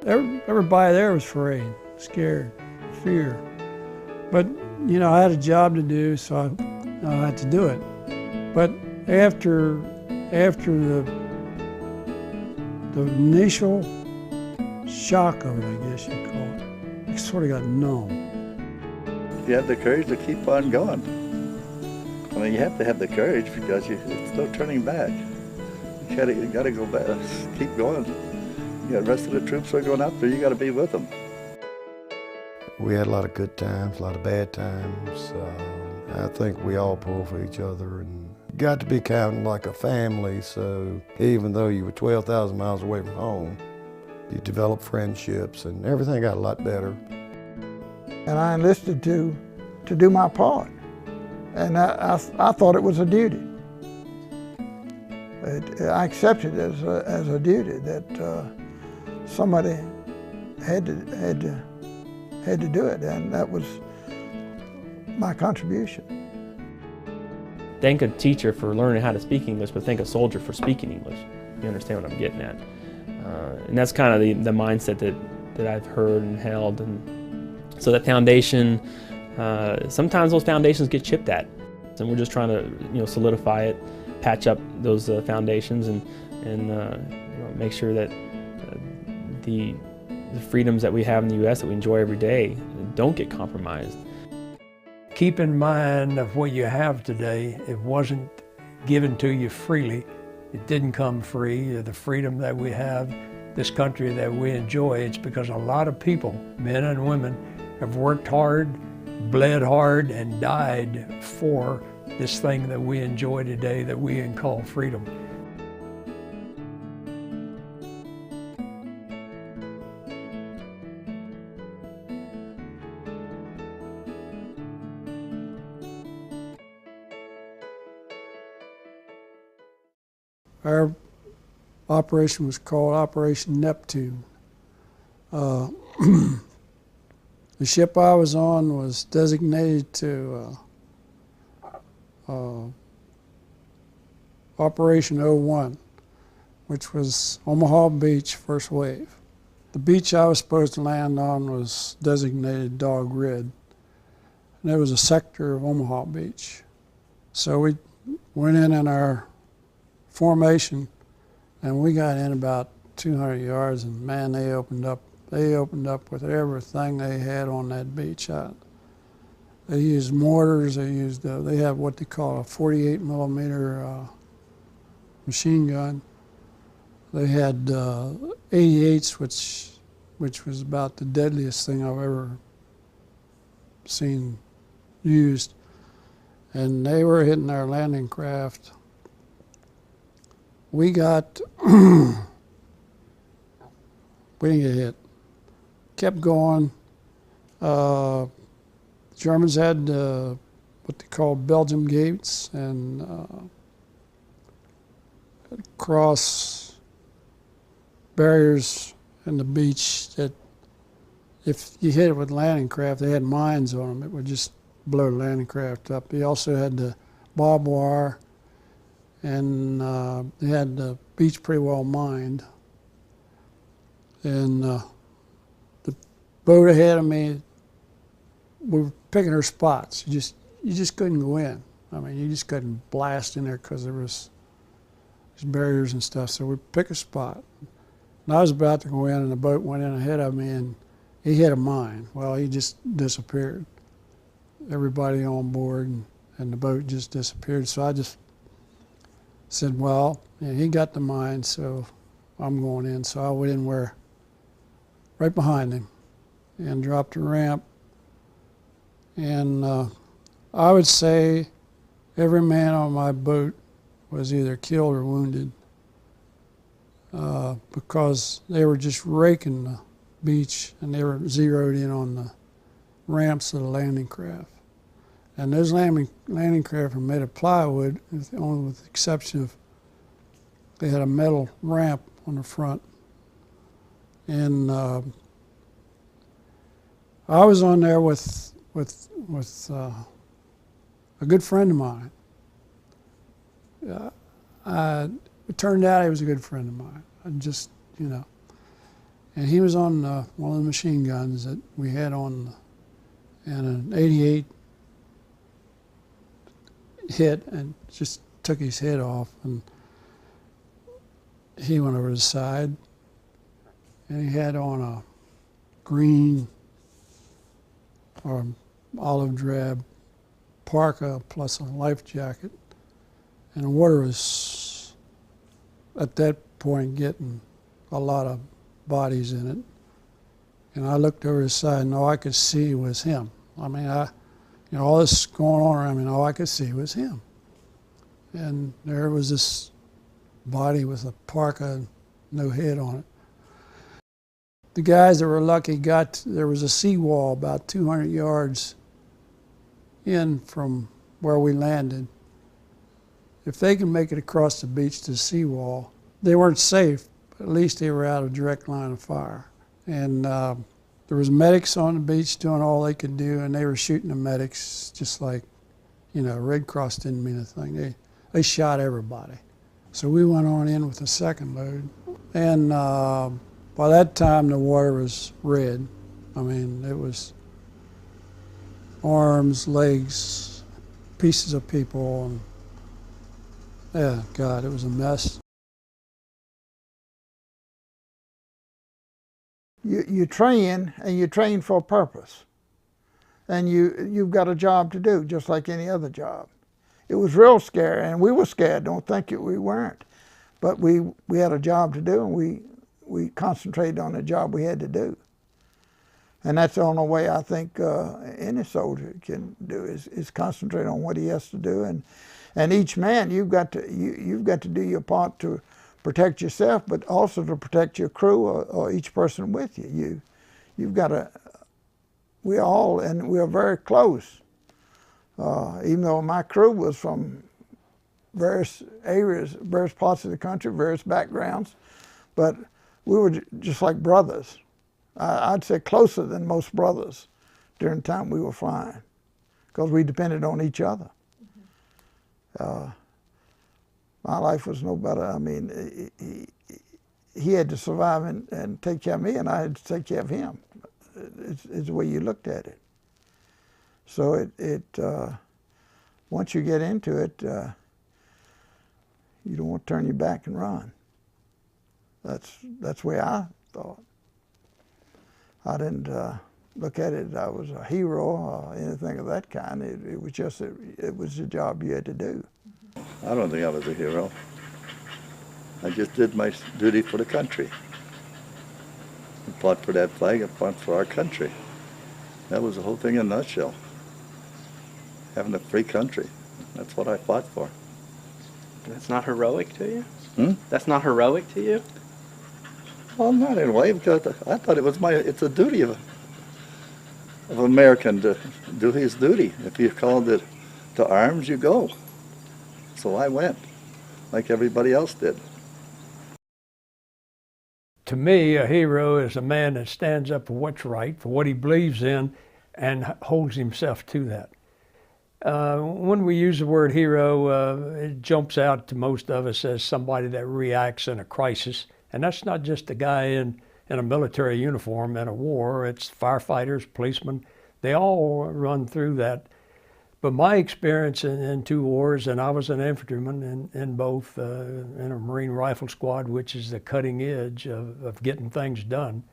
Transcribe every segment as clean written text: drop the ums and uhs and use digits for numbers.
Everybody there was afraid, scared, fear. But, you know, I had a job to do, so I had to do it. But after the initial shock of it, I guess you'd call it, it sort of got numb. You have the courage to keep on going. I mean, you have to have the courage because it's no turning back. You got to go back, keep going. You got the rest of the troops are going out there, you got to be with them. We had a lot of good times, a lot of bad times. I think we all pulled for each other and got to be counted like a family, so even though you were 12,000 miles away from home, you developed friendships and everything got a lot better. And I enlisted to do my part, and I thought it was a duty. I accepted it as a duty that somebody had to do it, and that was my contribution. Thank a teacher for learning how to speak English, but thank a soldier for speaking English. You understand what I'm getting at. And that's kind of the mindset that I've heard and held. And so that foundation, sometimes those foundations get chipped at. And we're just trying to solidify it, patch up those foundations and make sure that the freedoms that we have in the U.S. that we enjoy every day don't get compromised. Keep in mind of what you have today. It wasn't given to you freely. It didn't come free. The freedom that we have, this country that we enjoy, it's because a lot of people, men and women, have worked hard, bled hard, and died for this thing that we enjoy today that we can call freedom. Our operation was called Operation Neptune. The ship I was on was designated to Operation 01, which was Omaha Beach, first wave. The beach I was supposed to land on was designated Dog Red, and it was a sector of Omaha Beach. So we went in our formation, and we got in about 200 yards, and man, they opened up with everything they had on that beach. They used mortars. They have what they call a 48 millimeter machine gun. They had 88s, which was about the deadliest thing I've ever seen used, and they were hitting our landing craft. We got, we didn't get hit. Kept going. Germans had what they call Belgium gates, and cross barriers in the beach that if you hit it with landing craft, they had mines on them. It would just blow the landing craft up. They also had the barbed wire, and they had the beach pretty well mined. And the boat ahead of me, we were picking our spots. You just couldn't go in. I mean, you just couldn't blast in there because there was barriers and stuff. So we pick a spot. And I was about to go in, and the boat went in ahead of me, and he hit a mine. Well, he just disappeared. Everybody on board, and the boat just disappeared. So I just said, well, yeah, he got the mine, so I'm going in. So I went in right behind him and dropped a ramp. And I would say every man on my boat was either killed or wounded because they were just raking the beach, and they were zeroed in on the ramps of the landing craft. And those landing craft were made of plywood, only with the exception of they had a metal ramp on the front. And I was on there with a good friend of mine. It turned out he was a good friend of mine. And he was on one of the machine guns that we had on, and an 88 hit and just took his head off, and he went over the side, and he had on a green or olive drab parka plus a life jacket, and the water was at that point getting a lot of bodies in it. And I looked over his side, and all I could see was him. I mean, all this going on around me, and all I could see was him. And there was this body with a parka and no head on it. The guys that were lucky there was a seawall about 200 yards in from where we landed. If they could make it across the beach to the seawall, they weren't safe, but at least they were out of direct line of fire. And there was medics on the beach doing all they could do, and they were shooting the medics just like, Red Cross didn't mean a thing. They shot everybody. So we went on in with the second load, and by that time the water was red. I mean, it was arms, legs, pieces of people, and yeah, God, it was a mess. You train, and you train for a purpose. And you've got a job to do, just like any other job. It was real scary, and we were scared. Don't think we weren't. But we had a job to do, and we concentrated on the job we had to do. And that's the only way I think any soldier can do is concentrate on what he has to do. And each man, you've got to do your part to protect yourself, but also to protect your crew or each person with you. You've got to. We are very close. Even though my crew was from various areas, various parts of the country, various backgrounds, but we were just like brothers. I'd say closer than most brothers during the time we were flying, because we depended on each other. My life was no better. I mean, he had to survive and take care of me, and I had to take care of him. It's the way you looked at it. So once you get into it, you don't want to turn your back and run. That's the way I thought. I didn't look at it I was a hero or anything of that kind. It was just it was a job you had to do. I don't think I was a hero. I just did my duty for the country. I fought for that flag, I fought for our country. That was the whole thing in a nutshell. Having a free country. That's what I fought for. That's not heroic to you? Hmm? That's not heroic to you? Well, not in a way, because I thought it's a duty of an American to do his duty. If you're called to arms, you go. So I went, like everybody else did. To me, a hero is a man that stands up for what's right, for what he believes in, and holds himself to that. When we use the word hero, it jumps out to most of us as somebody that reacts in a crisis. And that's not just a guy in a military uniform in a war. It's firefighters, policemen. They all run through that. But my experience in two wars, and I was an infantryman in both, in a Marine Rifle Squad, which is the cutting edge of getting things done.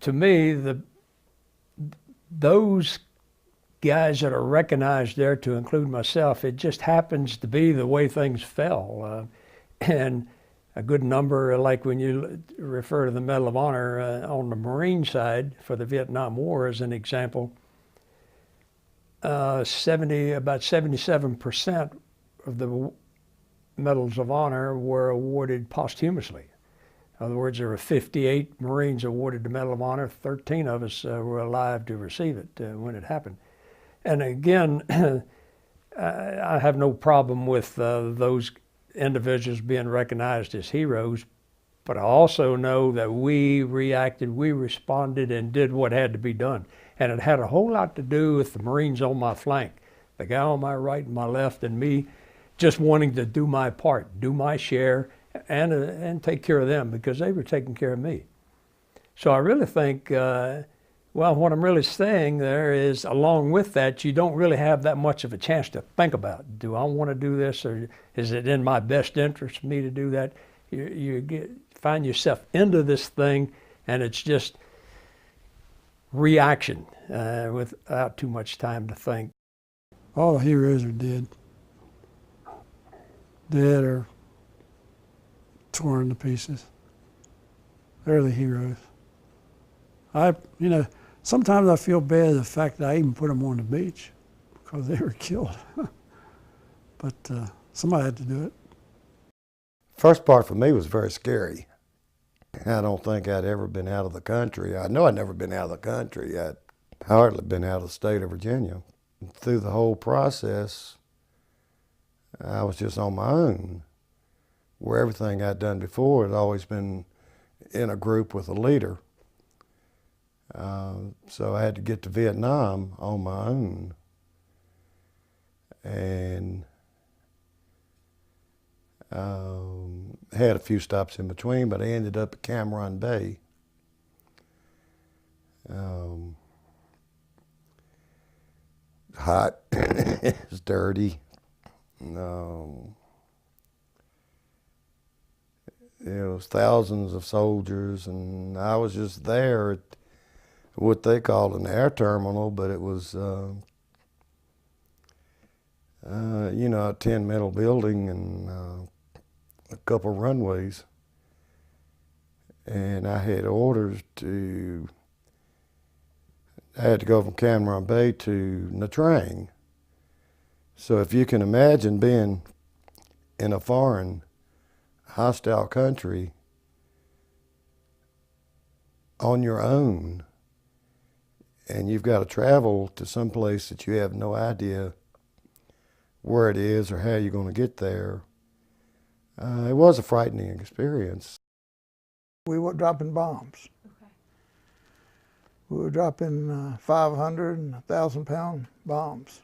To me, those guys that are recognized there, to include myself, it just happens to be the way things fell. And a good number, like when you refer to the Medal of Honor on the Marine side for the Vietnam War as an example, about 77% of the Medals of Honor were awarded posthumously. In other words, there were 58 Marines awarded the Medal of Honor. 13 of us were alive to receive it when it happened. And again, I have no problem with those individuals being recognized as heroes, but I also know that we reacted, we responded, and did what had to be done. And it had a whole lot to do with the Marines on my flank, the guy on my right and my left, and me just wanting to do my part, do my share, and take care of them, because they were taking care of me. So I really think, well, what I'm really saying there is, along with that, you don't really have that much of a chance to think about, do I want to do this, or is it in my best interest for me to do that? Find yourself into this thing, and it's just reaction without too much time to think. All the heroes are dead. Dead or torn to pieces. They're the heroes. Sometimes I feel bad at the fact that I even put them on the beach because they were killed. But somebody had to do it. First part for me was very scary. I don't think I'd ever been out of the country. I know I'd never been out of the country. I'd hardly been out of the state of Virginia. Through the whole process, I was just on my own, where everything I'd done before had always been in a group with a leader. So I had to get to Vietnam on my own. And had a few stops in between, but I ended up at Cameron Bay. Hot, it's dirty. It was thousands of soldiers, and I was just there at what they called an air terminal, but it was, a tin metal building and a couple runways. And I had orders I had to go from Cameron Bay to Nha Trang. So if you can imagine being in a foreign, hostile country on your own, and you've got to travel to some place that you have no idea where it is or how you're going to get there, it was a frightening experience. We were dropping bombs. Okay. We were dropping 500 and 1,000-pound bombs.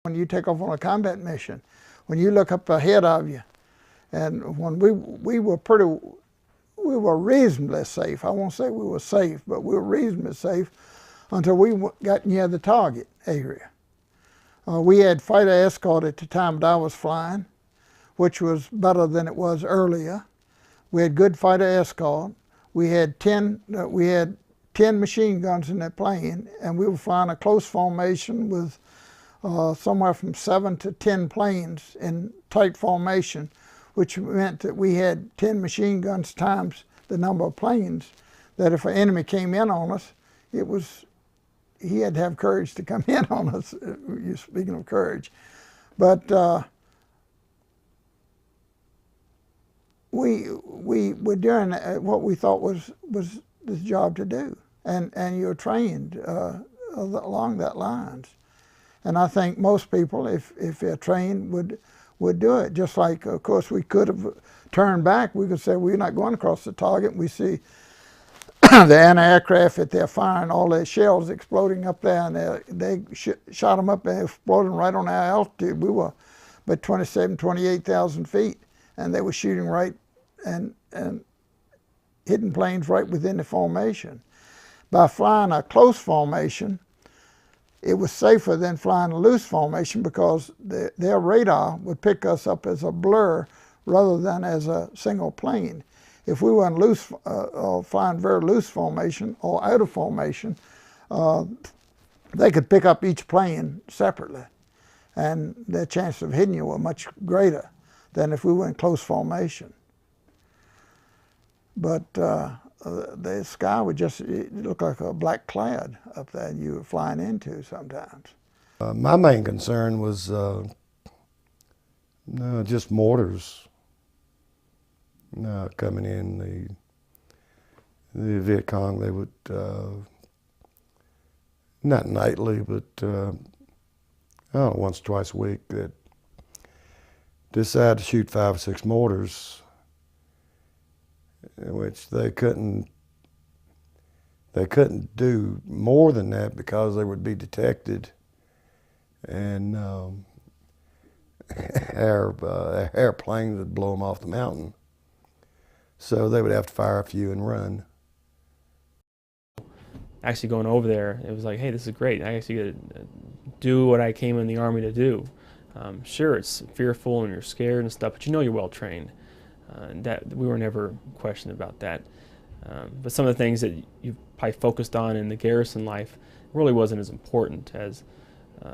When you take off on a combat mission, when you look up ahead of you, and when we were reasonably safe. I won't say we were safe, but we were reasonably safe until we got near the target area. We had fighter escort at the time that I was flying, which was better than it was earlier. We had good fighter escort. We had 10 machine guns in that plane, and we were flying a close formation with somewhere from 7 to 10 planes in tight formation, which meant that we had 10 machine guns times the number of planes, that if an enemy came in on us, he had to have courage to come in on us, speaking of courage. But we were doing what we thought was the job to do, and you're trained along that lines. And I think most people, if they're trained, would do it. Just like, of course, we could have turned back. We could say, we're not going across the target. We see the anti-aircraft that they're firing, all their shells exploding up there, and they shot them up and exploding right on our altitude. We were about 27, 28,000 feet, and they were shooting right and hitting planes right within the formation. By flying a close formation, it was safer than flying a loose formation because their radar would pick us up as a blur rather than as a single plane. If we were in loose, or flying very loose formation or out of formation, they could pick up each plane separately, and their chance of hitting you were much greater than if we were in close formation. But the sky would just look like a black cloud up there you were flying into sometimes. My main concern was just mortars coming in. The Viet Cong, they would, not nightly, but once or twice a week, they'd decide to shoot 5 or 6 mortars, which they couldn't do more than that because they would be detected, and airplanes would blow them off the mountain. So they would have to fire a few and run. actually going over there, it was like, hey, this is great. I actually get to do what I came in the Army to do. Sure, it's fearful and you're scared and stuff, but you know you're well trained. That we were never questioned about that. But some of the things that you probably focused on in the garrison life really wasn't as important as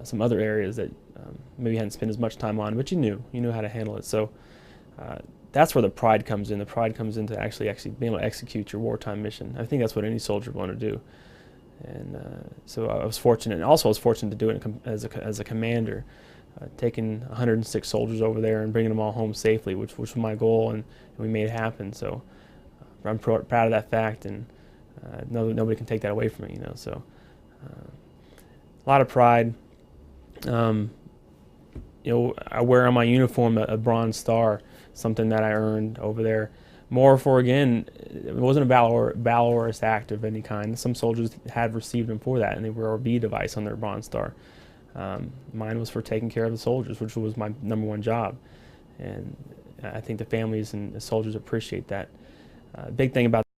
some other areas that maybe you hadn't spent as much time on, but you knew how to handle it. So that's where the pride comes in. The pride comes into actually being able to execute your wartime mission. I think that's what any soldier would want to do. And so I was fortunate, and also I was fortunate to do it as a commander, taking 106 soldiers over there and bringing them all home safely, which was my goal, and we made it happen. So I'm proud of that fact, and nobody can take that away from me. So a lot of pride. I wear on my uniform a bronze star, something that I earned over there. More for, again, it wasn't a valorous act of any kind. Some soldiers had received them for that, and they wore a B device on their bronze star. Mine was for taking care of the soldiers, which was my #1 job. And I think the families and the soldiers appreciate that. Big thing about